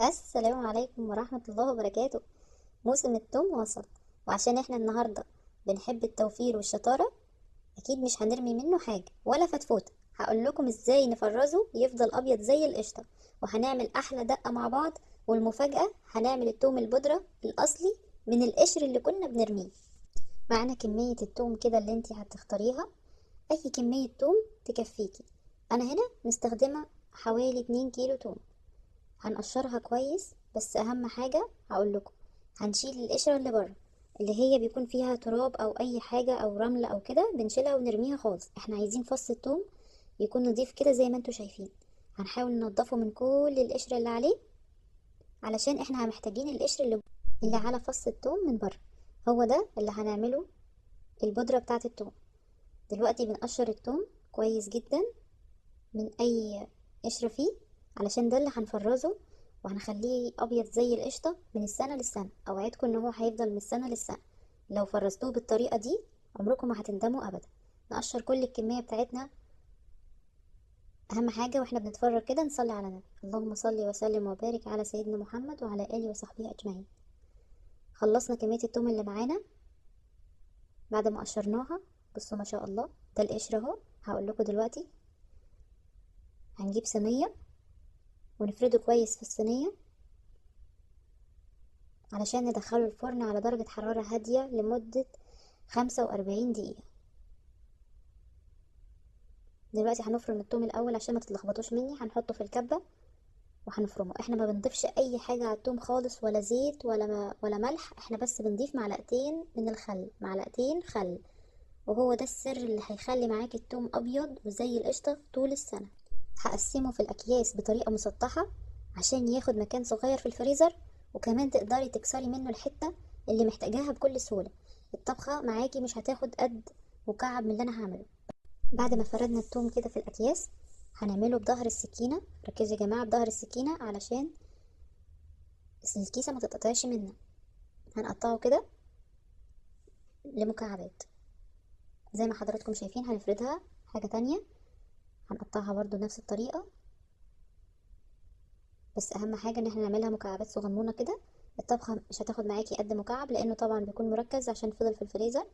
السلام عليكم ورحمة الله وبركاته. موسم التوم وصل، وعشان احنا النهاردة بنحب التوفير والشطارة، اكيد مش هنرمي منه حاجة ولا فتفوتة. هقول لكم ازاي نفرزه يفضل ابيض زي القشطة، وهنعمل احلى دقة مع بعض. والمفاجأة هنعمل التوم البودرة الاصلي من القشر اللي كنا بنرميه. معانا كمية التوم كده اللي انتي هتختاريها، اي كمية توم تكفيكي. انا هنا مستخدمة حوالي 2 كيلو توم. هنقشرها كويس، بس اهم حاجة هقول لكم، هنشيل القشرة اللي بره، اللي هي بيكون فيها تراب او اي حاجة او رمل او كده، بنشيلها ونرميها خالص. احنا عايزين فص الثوم يكون نضيف كده زي ما انتوا شايفين. هنحاول ننضفه من كل القشرة اللي عليه، علشان احنا محتاجين القشر اللي على فص الثوم من بره. هو ده اللي هنعمله البودرة بتاعة الثوم. دلوقتي بنقشر الثوم كويس جدا من اي قشر فيه، علشان ده اللي هنفرزه وهنخليه ابيض زي القشطه من السنه للسنه. اوعدكم ان هو هيفضل من السنه للسنه لو فرزتوه بالطريقه دي. عمركم ما هتندموا ابدا. نقشر كل الكميه بتاعتنا. اهم حاجه واحنا بنتفرج كده نصلي على النبي، اللهم صل وسلم وبارك على سيدنا محمد وعلى اله وصحبه اجمعين. خلصنا كميه التوم اللي معانا بعد ما قشرناها. بصوا ما شاء الله، ده القشر اهو. هقول لكم دلوقتي هنجيب صينيه ونفرده كويس في الصينيه، علشان ندخله الفرن على درجة حرارة هادية لمدة 45 دقيقة. دلوقتي هنفرم التوم الأول عشان ما تتلخبطوش مني. هنحطه في الكبة وهنفرمه. احنا ما بنضيفش أي حاجة على التوم خالص، ولا زيت ولا ملح. احنا بس بنضيف معلقتين من الخل، معلقتين خل، وهو ده السر اللي هيخلي معاكي التوم أبيض وزي القشطة طول السنة. هقسمه في الأكياس بطريقة مسطحة عشان ياخد مكان صغير في الفريزر، وكمان تقدري تكسري منه الحتة اللي محتاجاها بكل سهولة. الطبخة معاكي مش هتاخد قد مكعب من اللي أنا هعمله. بعد ما فردنا التوم كده في الأكياس، هنعمله بظهر السكينة. ركزوا يا جماعة، بظهر السكينة علشان الكيسة ما تتقطعش منا. هنقطعه كده لمكعبات زي ما حضراتكم شايفين. هنفردها حاجة تانية، هنقطعها برضو بنفس الطريقة، بس اهم حاجه ان احنا نعملها مكعبات صغنونه كده. الطبخه مش هتاخد معاكي قد مكعب، لانه طبعا بيكون مركز عشان فضل في الفريزر.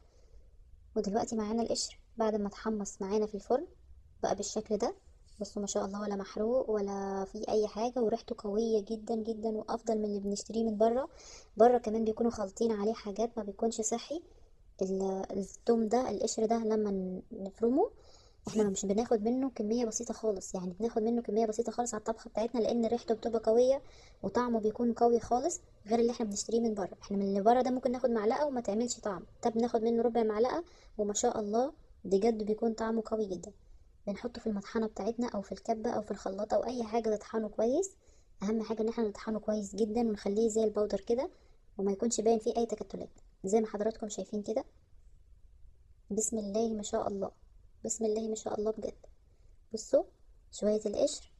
ودلوقتي معانا القشر بعد ما اتحمص معانا في الفرن بقى بالشكل ده. بصوا ما شاء الله، ولا محروق ولا في اي حاجه، وريحته قويه جدا جدا وافضل من اللي بنشتريه من بره. بره كمان بيكونوا خالطين عليه حاجات ما بيكونش صحي. التوم ده، القشر ده لما نفرمه احنا مش بناخد منه كمية بسيطة خالص، يعني بناخد منه كمية بسيطة خالص على الطبخة بتاعتنا، لان ريحته بتبقى قوية وطعمه بيكون قوي خالص، غير اللي احنا بنشتريه من بره. احنا من اللي بره ده ممكن ناخد معلقة وما تعملش طعم، ده بناخد منه ربع معلقة وما شاء الله بجد بيكون طعمه قوي جدا. بنحطه في المطحنة بتاعتنا او في الكبة او في الخلاط او اي حاجة تطحنه كويس. اهم حاجة ان احنا نطحنه كويس جدا ونخليه زي البودر كده، وما يكونش باين فيه اي تكتلات زي ما حضراتكم شايفين كده. بسم الله ما شاء الله، بسم الله ما شاء الله بجد. بصوا، شوية القشر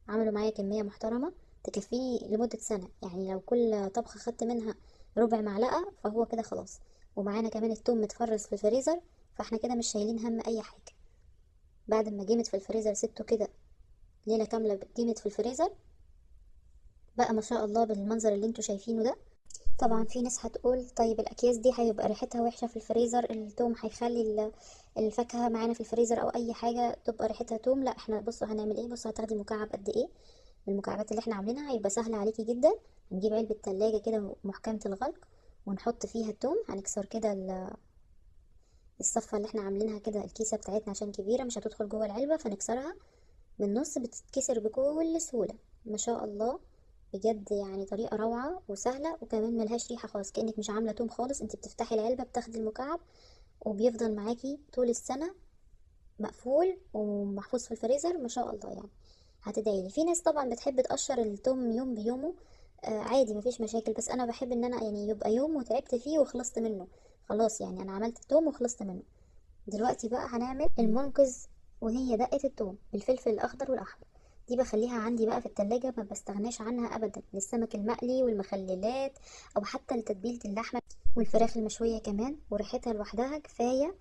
عملوا معايا كمية محترمة تكفيني لمدة سنة. يعني لو كل طبخة خدت منها ربع معلقة فهو كده خلاص. ومعانا كمان التوم متفرز في الفريزر، فاحنا كده مش شايلين هم اي حاجة. بعد ما جمد في الفريزر سبته كده ليلة كاملة، جمد في الفريزر بقى ما شاء الله بالمنظر اللي انتوا شايفينه ده. طبعا في ناس هتقول طيب الاكياس دي هيبقى ريحتها وحشه في الفريزر، التوم هيخلي الفاكهه معانا في الفريزر او اي حاجه تبقى ريحتها توم. لا، احنا بصوا هنعمل ايه. بصوا هتاخدي مكعب قد ايه من المكعبات اللي احنا عاملينها، هيبقى سهل عليكي جدا. هنجيب علبه تلاجة كده محكمه الغلق ونحط فيها التوم. هنكسر كده الصفه اللي احنا عاملينها كده، الكيسه بتاعتنا عشان كبيره مش هتدخل جوه العلبه، فنكسرها من النص بتتكسر بكل سهولة. ما شاء الله بجد، يعني طريقة روعة وسهلة، وكمان ملهاش ريحة خالص، كأنك مش عاملة توم خالص. انت بتفتحي العلبة بتاخدي المكعب وبيفضل معاكي طول السنة مقفول ومحفوظ في الفريزر. ما شاء الله يعني. هتدعيلي. في ناس طبعا بتحب تقشر التوم يوم بيومه، عادي مفيش مشاكل، بس انا بحب ان انا يعني يبقى يوم وتعبت فيه وخلصت منه خلاص. يعني انا عملت التوم وخلصت منه. دلوقتي بقى هنعمل المنقذ، وهي دقة الثوم بالفلفل الأخضر والأحمر. دي بخليها عندي بقى في التلاجة، ما بستغناش عنها أبدا للسمك المقلي والمخللات، أو حتى لتتبيلة اللحمة والفراخ المشوية كمان، وريحتها لوحدها كفاية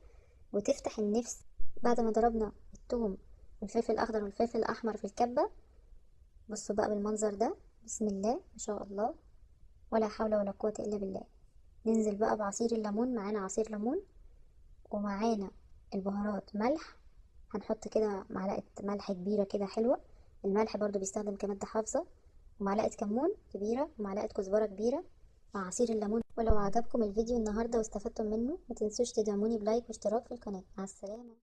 وتفتح النفس. بعد ما ضربنا الثوم والفلفل الأخضر والفلفل الأحمر في الكبة، بصوا بقى بالمنظر ده. بسم الله ما شاء الله، ولا حول ولا قوة الا بالله. ننزل بقى بعصير الليمون، معانا عصير ليمون ومعانا البهارات، ملح، هنحط كده معلقة ملح كبيرة كده حلوة، الملح برضو بيستخدم كمادة حافظة، ومعلقة كمون كبيرة ومعلقة كزبرة كبيرة مع عصير الليمون. ولو عجبكم الفيديو النهاردة واستفدتم منه، ما تنسوش تدعموني بلايك واشتراك في القناة. مع السلامة.